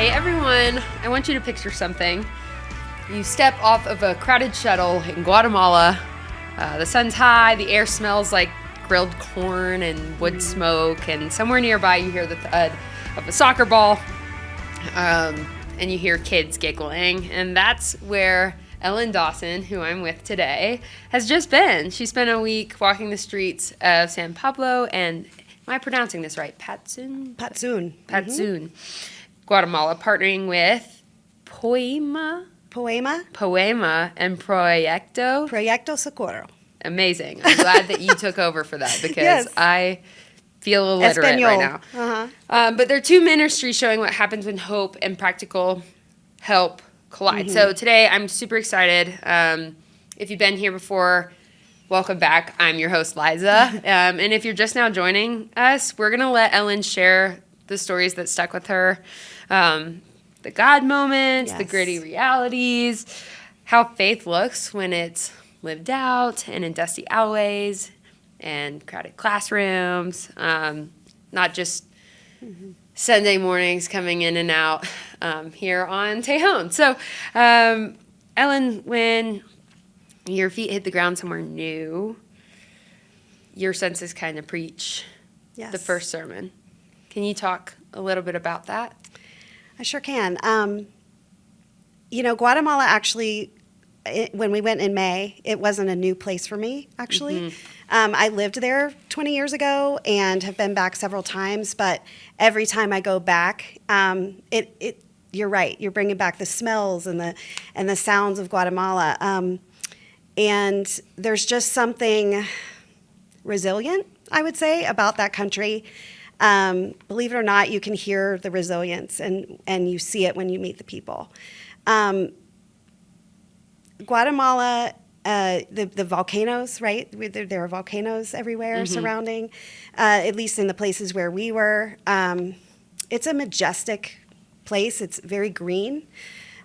Hey everyone, I want you to picture something. You step off of a crowded shuttle in Guatemala. The sun's high, the air smells like grilled corn and wood smoke, and somewhere nearby you hear the thud of a soccer ball, and you hear kids giggling, and that's where Ellen Dawson, who I'm with today, has just been. She spent a week walking the streets of San Pablo and, am I pronouncing this right? Patzún, Guatemala, partnering with Poema and Proyecto Socorro. Amazing. I'm glad that you took over for that because yes. I feel illiterate Espanol. right now. But there are two ministries showing what happens when hope and practical help collide. So today I'm super excited. If you've been here before, welcome back. I'm your host, Liza. And if you're just now joining us, we're going to let Ellen share the stories that stuck with her, the God moments, the gritty realities, how faith looks when it's lived out and in dusty alleyways and crowded classrooms, not just Sunday mornings coming in and out here on Tejon. So, Ellen, when your feet hit the ground somewhere new, your senses kind of preach the first sermon. Can you talk a little bit about that? I sure can. Guatemala actually, when we went in May, it wasn't a new place for me, actually. I lived there 20 years ago and have been back several times, but every time I go back, you're right. You're bringing back the smells and the sounds of Guatemala. And there's just something resilient, I would say, about that country. Believe it or not, you can hear the resilience and you see it when you meet the people. Guatemala, the volcanoes, right? There are volcanoes everywhere surrounding, at least in the places where we were. It's a majestic place. It's very green.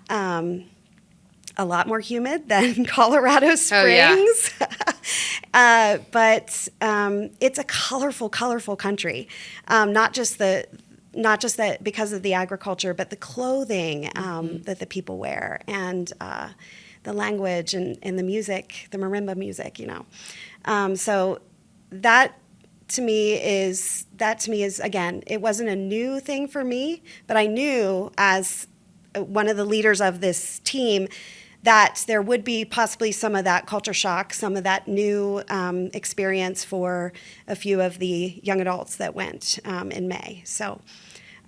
A lot more humid than Colorado Springs. But it's a colorful country. Not just that because of the agriculture, but the clothing that the people wear and the language and the music, the marimba music, So that to me is again, it wasn't a new thing for me, but I knew as one of the leaders of this team that there would be possibly some of that culture shock, some of that new experience for a few of the young adults that went in May. So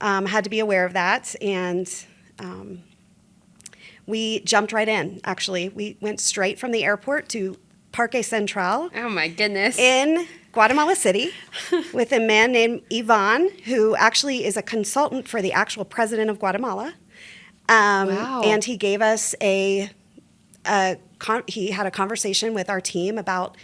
had to be aware of that, and we jumped right in, actually. We went straight from the airport to Parque Central. Oh, my goodness. In Guatemala City with a man named Ivan, who actually is a consultant for the actual president of Guatemala. Wow. And he gave us he had a conversation with our team about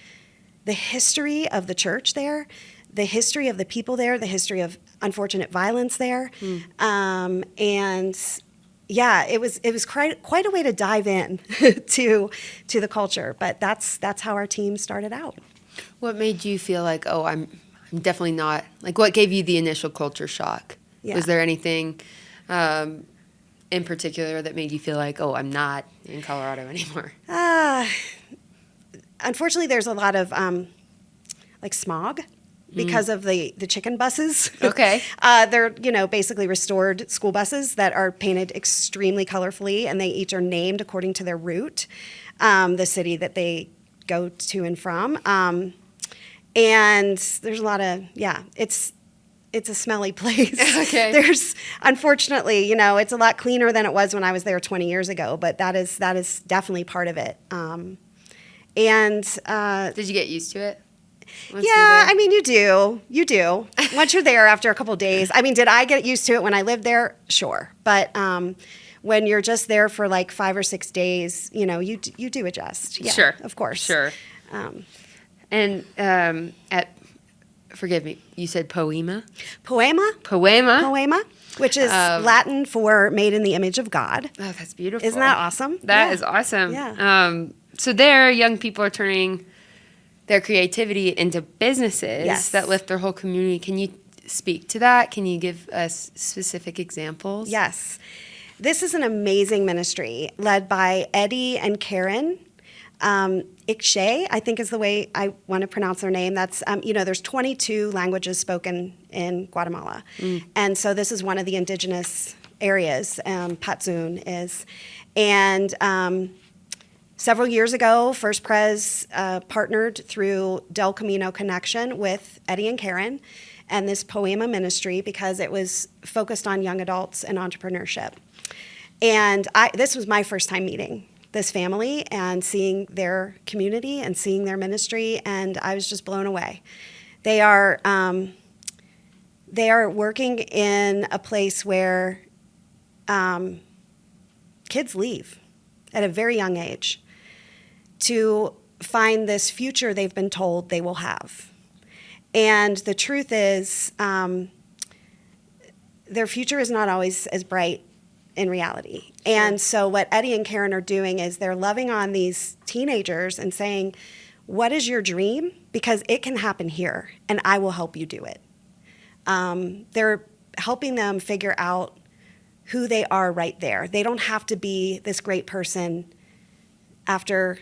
the history of the church there, the history of the people there, the history of unfortunate violence there. And yeah, it was quite a way to dive in to the culture, but that's how our team started out. What made you feel like, oh, I'm definitely not, like what gave you the initial culture shock? Yeah. Was there anything in particular that made you feel like, oh, I'm not in Colorado anymore? Unfortunately, there's a lot of smog because of the chicken buses. Okay. They're, basically restored school buses that are painted extremely colorfully, and they each are named according to their route, the city that they go to and from. And there's a lot of, it's a smelly place. Okay. There's, unfortunately, it's a lot cleaner than it was when I was there 20 years ago, but that is definitely part of it. Did you get used to it? I mean, you do. Once you're there after a couple of days. I mean, did I get used to it when I lived there? Sure. But when you're just there for like 5 or 6 days, you do adjust. Yeah, sure. Of course. Sure. Forgive me, you said poema? Poema, which is Latin for made in the image of God. Oh, that's beautiful. Isn't that awesome? That is awesome. Yeah. So there, young people are turning their creativity into businesses that lift their whole community. Can you speak to that? Can you give us specific examples? Yes. This is an amazing ministry led by Eddie and Karen. Ikshe, I think is the way I want to pronounce their name. That's, there's 22 languages spoken in Guatemala. And so this is one of the indigenous areas, Patzún is. And several years ago, First Pres partnered through Del Camino Connection with Eddie and Karen and this Poema ministry because it was focused on young adults and entrepreneurship. And this was my first time meeting this family and seeing their community and seeing their ministry, and I was just blown away. They are working in a place where kids leave at a very young age to find this future they've been told they will have. And the truth is, their future is not always as bright in reality. And so what Eddie and Karen are doing is they're loving on these teenagers and saying, what is your dream? Because it can happen here, and I will help you do it. They're helping them figure out who they are right there. They don't have to be this great person after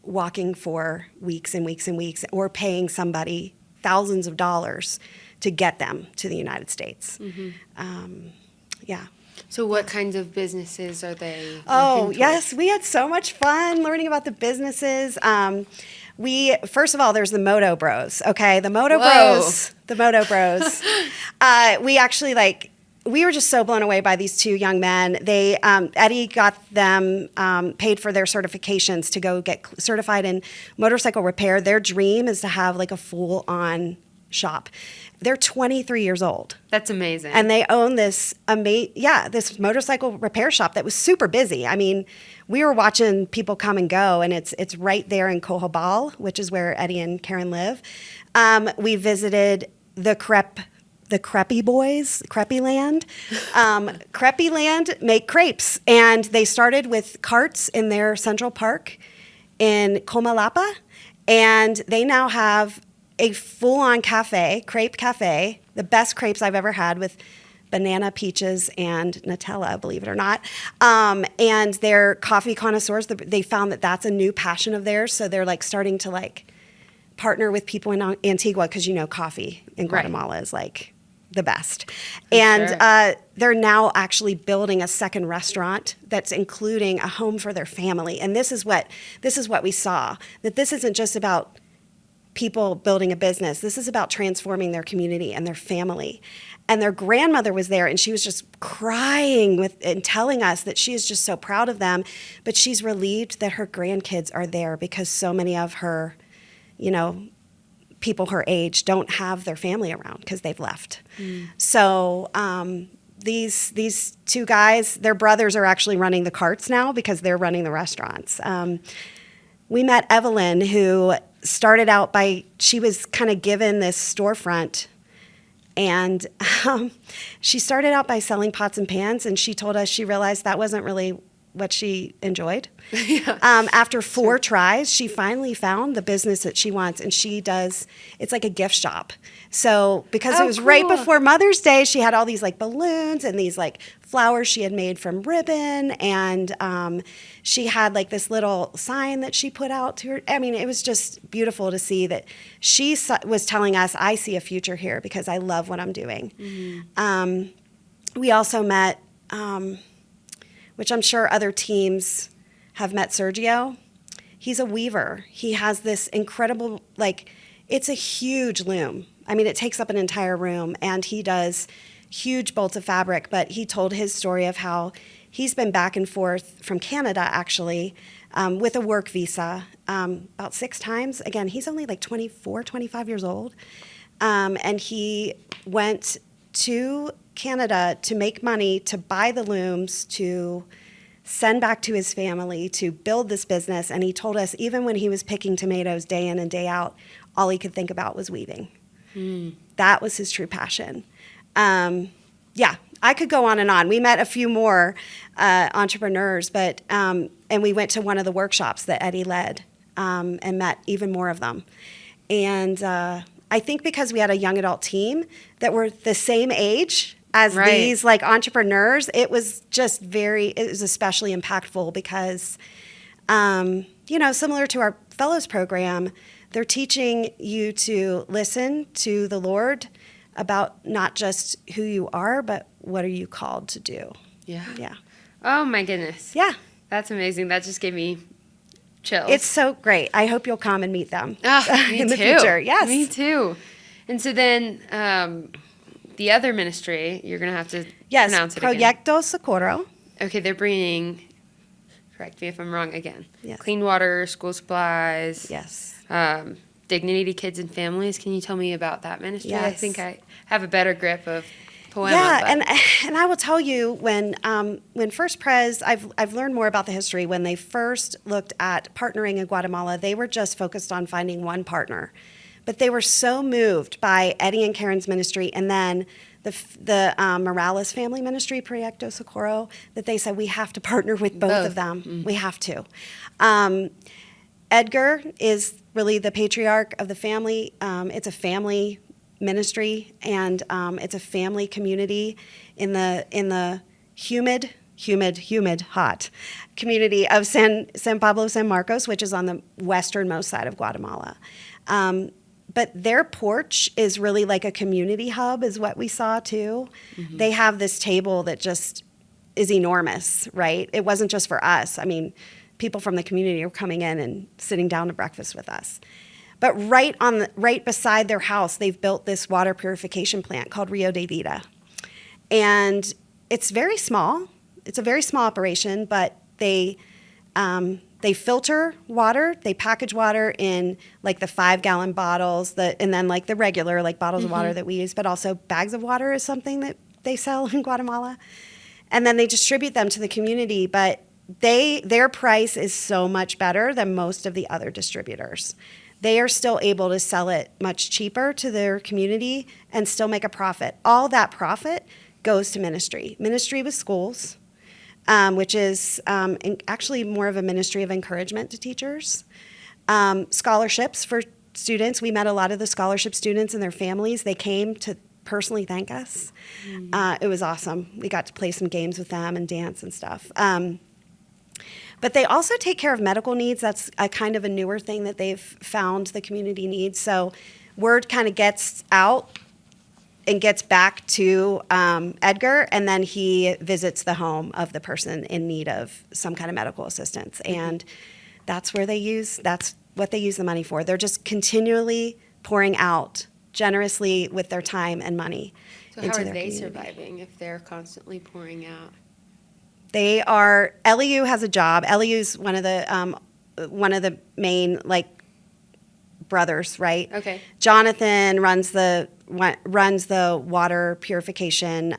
walking for weeks and weeks and weeks or paying somebody thousands of dollars to get them to the United States. Yeah. So what kinds of businesses are they? Oh, yes. We had so much fun learning about the businesses. First of all, there's the Moto Bros, okay? The Moto Bros. We were just so blown away by these two young men. Eddie got them paid for their certifications to go get certified in motorcycle repair. Their dream is to have like a full-on shop. They're 23 years old. That's amazing. And they own this this motorcycle repair shop that was super busy. I mean, we were watching people come and go, and it's right there in Cojabal, which is where Eddie and Karen live. We visited the crepe boys, Crepe Land. Crepe Land make crepes, and they started with carts in their Central Park in Comalapa, and they now have a full-on cafe, crepe cafe, the best crepes I've ever had with banana, peaches, and Nutella, believe it or not. And they're coffee connoisseurs. They found that that's a new passion of theirs, so they're like starting to like partner with people in Antigua because coffee in Guatemala is like the best. And they're now actually building a second restaurant that's including a home for their family. And this is what we saw, that this isn't just about people building a business. This is about transforming their community and their family. And their grandmother was there, and she was just crying and telling us that she is just so proud of them, but she's relieved that her grandkids are there because so many of her, people her age don't have their family around because they've left. So these two guys, their brothers are actually running the carts now because they're running the restaurants. We met Evelyn, who started out she was kind of given this storefront, and she started out by selling pots and pans, and she told us she realized that wasn't really what she enjoyed. After 4 tries, she finally found the business that she wants, and it's like a gift shop. So because it was right before Mother's Day, she had all these like balloons and these like flowers she had made from ribbon, and she had like this little sign that she put out to her. I mean, it was just beautiful to see that she was telling us, I see a future here because I love what I'm doing. We also met, which I'm sure other teams have met, Sergio. He's a weaver. He has this incredible, it's a huge loom. I mean, it takes up an entire room, and he does huge bolts of fabric, but he told his story of how he's been back and forth from Canada, actually, with a work visa about 6 times. Again, he's only like 24, 25 years old, and he went to Canada to make money, to buy the looms, to send back to his family, to build this business. And he told us even when he was picking tomatoes day in and day out, all he could think about was weaving. That was his true passion. I could go on and on. We met a few more entrepreneurs, but and we went to one of the workshops that Eddie led and met even more of them. And I think because we had a young adult team that were the same age as Right. these like entrepreneurs, it was especially impactful because, similar to our fellows program, they're teaching you to listen to the Lord about not just who you are, but what are you called to do. Yeah. Yeah. Oh, my goodness. Yeah. That's amazing. That just gave me chills. It's so great. I hope you'll come and meet them Me in too. the future. Yes. Me too. And so then the other ministry, you're going to have to pronounce it again. Proyecto Socorro. Okay, they're bringing, correct me if I'm wrong again, Yes. clean water, school supplies, Yes. dignity to kids and families. Can you tell me about that ministry? I Yes. think I have a better grip of Poema. Yeah, but- and I will tell you when First Pres, I've learned more about the history. When they first looked at partnering in Guatemala, they were just focused on finding one partner, but they were so moved by Eddie and Karen's ministry, and then the Morales family ministry, Proyecto Socorro, that they said we have to partner with both of them. Mm-hmm. We have to. Edgar is really the patriarch of the family. It's a family ministry, and it's a family community in the humid, hot community of San Pablo, San Marcos, which is on the westernmost side of Guatemala. But their porch is really like a community hub, is what we saw too. Mm-hmm. They have this table that just is enormous, right? It wasn't just for us. I mean, people from the community were coming in and sitting down to breakfast with us. But right beside their house, they've built this water purification plant called Rio de Vida. And it's very small. It's a very small operation, but they filter water. They package water in like the 5-gallon bottles, and then like the regular like bottles of water that we use, but also bags of water is something that they sell in Guatemala. And then they distribute them to the community, but their price is so much better than most of the other distributors. They are still able to sell it much cheaper to their community and still make a profit. All that profit goes to ministry. Ministry with schools, which is actually more of a ministry of encouragement to teachers. Scholarships for students. We met a lot of the scholarship students and their families. They came to personally thank us. It was awesome. We got to play some games with them and dance and stuff. But they also take care of medical needs. That's a kind of a newer thing that they've found the community needs. So word kind of gets out and gets back to Edgar, and then he visits the home of the person in need of some kind of medical assistance. And that's what they use the money for. They're just continually pouring out generously with their time and money. So how are they surviving if they're constantly pouring out? LEU has a job. LEU's one of the main like brothers, right? Okay. Jonathan runs the water purification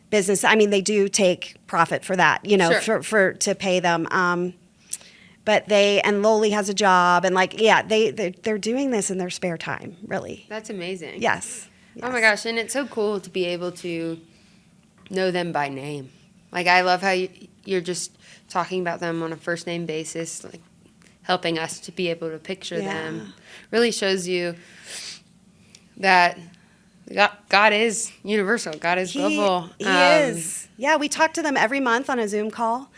business. I mean, they do take profit for that, Sure. for to pay them. But Loli has a job, and they're doing this in their spare time, really. That's amazing. Yes. Oh my gosh, and it's so cool to be able to know them by name. Like, I love how you're just talking about them on a first name basis, like helping us to be able to picture them. Really shows you that God is universal. God is global. He is. Yeah, we talk to them every month on a Zoom call.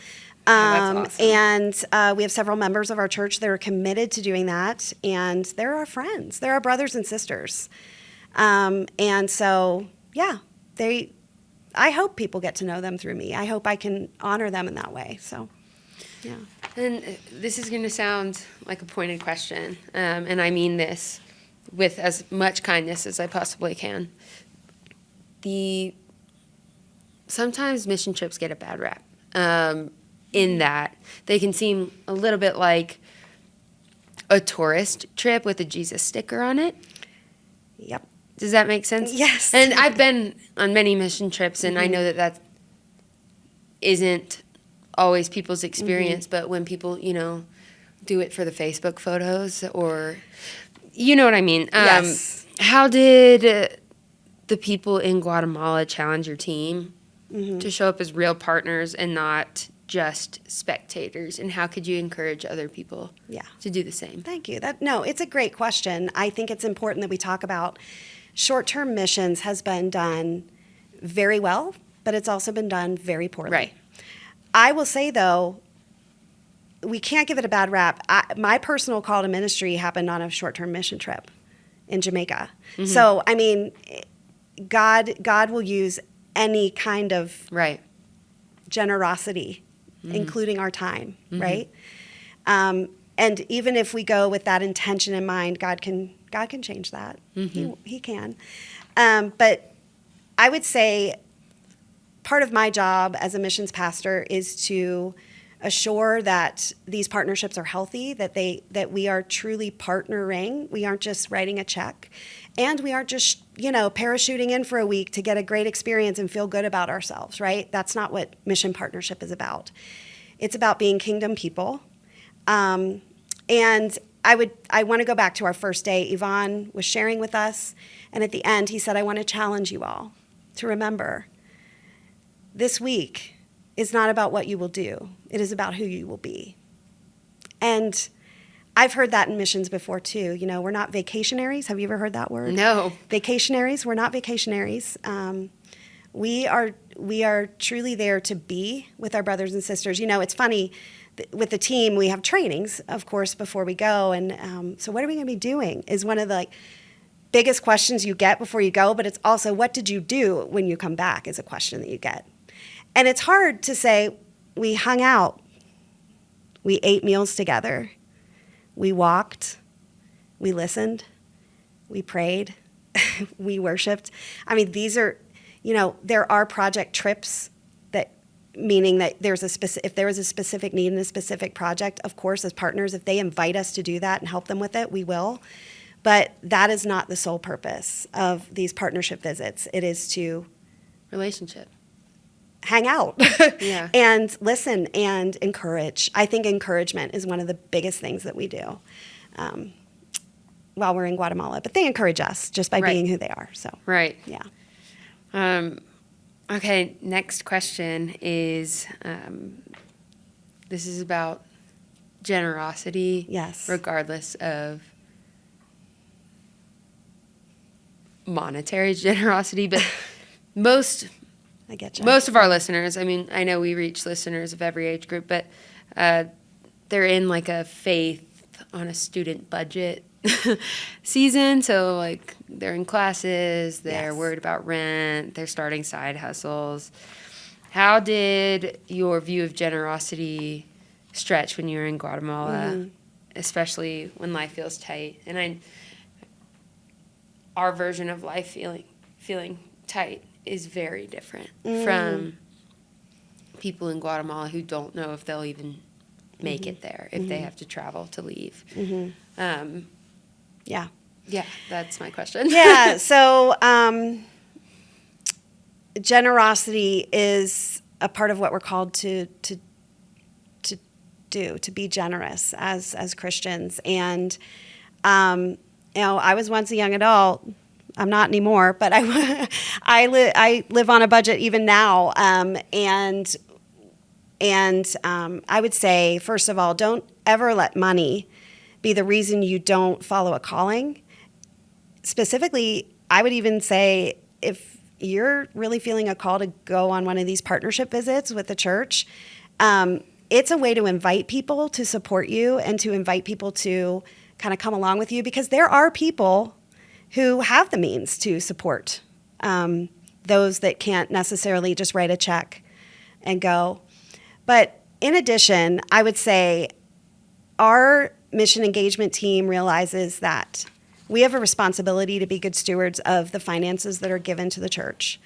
That's awesome. And we have several members of our church that are committed to doing that, and they're our friends. They're our brothers and sisters. And so, yeah, I hope people get to know them through me. I hope I can honor them in that way. So, yeah. And this is going to sound like a pointed question, and I mean this with as much kindness as I possibly can. Sometimes mission trips get a bad rap. In that they can seem a little bit like a tourist trip with a Jesus sticker on it. Yep. Does that make sense? Yes. And I've been on many mission trips, and I know that isn't always people's experience, but when people, do it for the Facebook photos, or, you know what I mean? Yes. How did the people in Guatemala challenge your team to show up as real partners and not just spectators, and how could you encourage other people to do the same? Thank you. It's a great question. I think it's important that we talk about short-term missions has been done very well, but it's also been done very poorly. Right. I will say, though, we can't give it a bad rap. My personal call to ministry happened on a short-term mission trip in Jamaica. Mm-hmm. So, I mean, God will use any kind of generosity, including our time, right? And even if we go with that intention in mind, God can change that. He can. But I would say part of my job as a missions pastor is to assure that these partnerships are healthy, that we are truly partnering. We aren't just writing a check, and we aren't just parachuting in for a week to get a great experience and feel good about ourselves, right? That's not what mission partnership is about. It's about being kingdom people. And I want to go back to our first day. Yvonne was sharing with us, and at the end he said, I want to challenge you all to remember this week is not about what you will do. It is about who you will be. And I've heard that in missions before too. We're not vacationaries. Have you ever heard that word? No. Vacationaries. We're not vacationaries. We are truly there to be with our brothers and sisters. It's funny, with the team, we have trainings, of course, before we go. And so what are we going to be doing is one of the biggest questions you get before you go, but it's also, what did you do when you come back, is a question that you get. And it's hard to say, we hung out, we ate meals together, we walked, we listened, we prayed, we worshiped. I mean, these are, there are project trips, that meaning that if there is a specific need in a specific project, of course, as partners, if they invite us to do that and help them with it, we will. But that is not the sole purpose of these partnership visits. It is to relationship. Hang out and listen and encourage. I think encouragement is one of the biggest things that we do while we're in Guatemala. But they encourage us just by being who they are. So Okay, next question is, this is about generosity. Yes. Regardless of monetary generosity, but I get you. Most of our listeners, I mean, I know we reach listeners of every age group, but they're in a faith on a student budget season. So they're in classes, they're worried about rent, they're starting side hustles. How did your view of generosity stretch when you were in Guatemala, especially when life feels tight? And our version of life feeling tight is very different from people in Guatemala who don't know if they'll even make it there, if they have to travel to leave. Yeah, that's my question. So generosity is a part of what we're called to do, to be generous as Christians. And I was once a young adult. I'm not anymore, but I live on a budget even now, and I would say, first of all, don't ever let money be the reason you don't follow a calling. Specifically, I would even say, if you're really feeling a call to go on one of these partnership visits with the church, it's a way to invite people to support you and to invite people to kind of come along with you, because there are people who have the means to support those that can't necessarily just write a check and go. But in addition, I would say our mission engagement team realizes that we have a responsibility to be good stewards of the finances that are given to the church.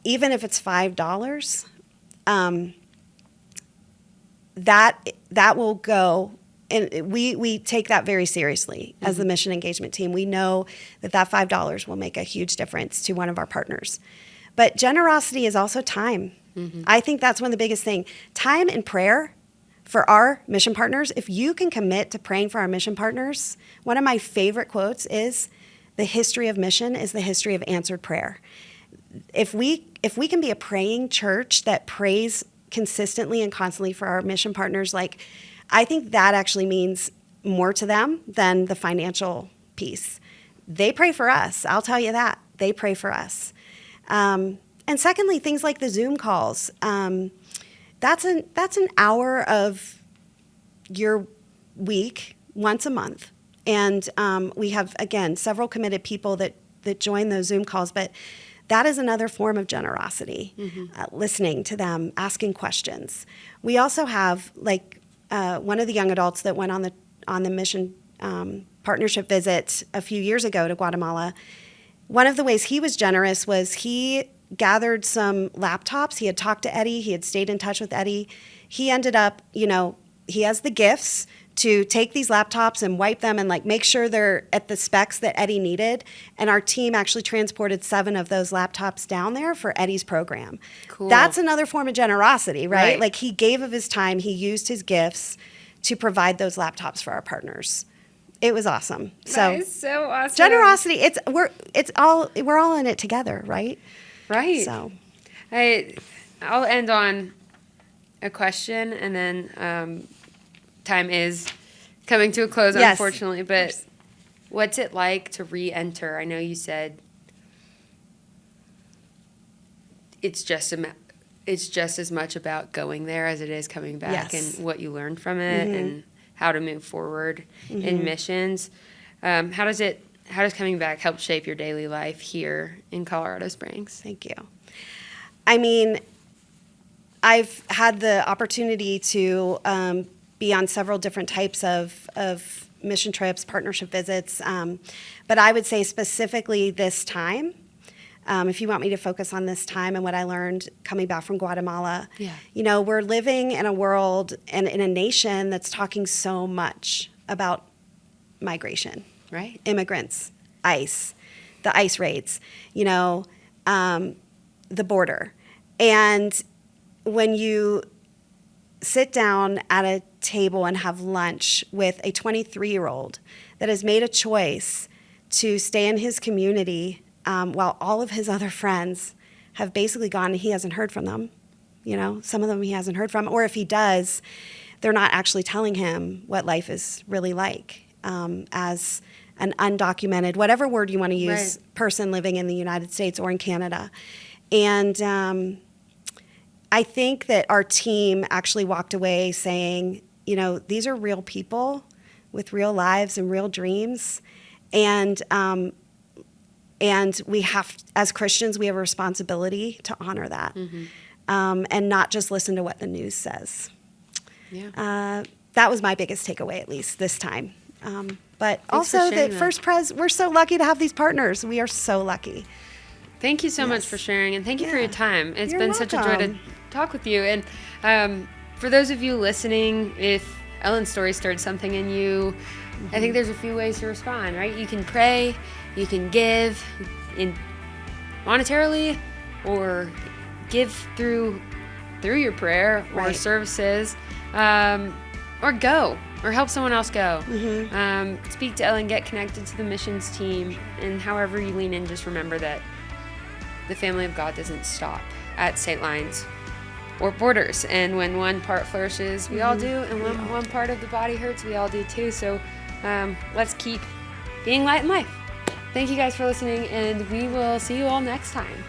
Even if it's $5, that will go. And we take that very seriously as the mission engagement team. We know that $5 will make a huge difference to one of our partners. But generosity is also time. I think that's one of the biggest things. Time and prayer for our mission partners. If you can commit to praying for our mission partners, one of my favorite quotes is, the history of mission is the history of answered prayer. If we can be a praying church that prays consistently and constantly for our mission partners, like, I think that actually means more to them than the financial piece. They pray for us. I'll tell you that. They pray for us. And secondly, things like the Zoom calls. That's an hour of your week once a month. And we have, again, several committed people that join those Zoom calls, but that is another form of generosity, listening to them, asking questions. We also have, like, one of the young adults that went on the mission partnership visit a few years ago to Guatemala. One of the ways he was generous was he gathered some laptops. He had talked to Eddie. He had stayed in touch with Eddie. He ended up, he has the gifts to take these laptops and wipe them and, like, make sure they're at the specs that Eddie needed. And our team actually transported 7 of those laptops down there for Eddie's program. Cool. That's another form of generosity, right? Like, he gave of his time. He used his gifts to provide those laptops for our partners. It was awesome. That is so awesome. Generosity. We're all in it together, right? Right. So, I'll end on a question, and then time is coming to a close, yes, unfortunately. But what's it like to re-enter? I know you said it's just as much about going there as it is coming back, yes, and what you learned from it, and how to move forward in missions. How does coming back help shape your daily life here in Colorado Springs? Thank you. I mean, I've had the opportunity to be on several different types of mission trips, partnership visits, but I would say specifically this time, if you want me to focus on this time and what I learned coming back from Guatemala, we're living in a world and in a nation that's talking so much about migration, right? Immigrants, ICE, the ICE raids, the border. And when you sit down at a table and have lunch with a 23-year-old that has made a choice to stay in his community while all of his other friends have basically gone and he hasn't heard from them, some of them he hasn't heard from, or if he does, they're not actually telling him what life is really like as an undocumented, whatever word you want to use, person living in the United States or in Canada. And I think that our team actually walked away saying, these are real people with real lives and real dreams. And we have, as Christians, we have a responsibility to honor that, and not just listen to what the news says. Yeah. That was my biggest takeaway, at least this time. But Thanks also for that sharing First Pres, we're so lucky to have these partners. We are so lucky. Thank you so much for sharing, and thank you for your time. It's You're been such a joy to talk with you. And for those of you listening, if Ellen's story stirred something in you, I think there's a few ways to respond, right? You can pray, you can give monetarily, or give through your prayer or services, or go, or help someone else go. Speak to Ellen, get connected to the missions team, and however you lean in, just remember that the family of God doesn't stop at state lines or borders. And when one part flourishes, we all do. And when one part of the body hurts, we all do too. So let's keep being light in life. Thank you guys for listening, and we will see you all next time.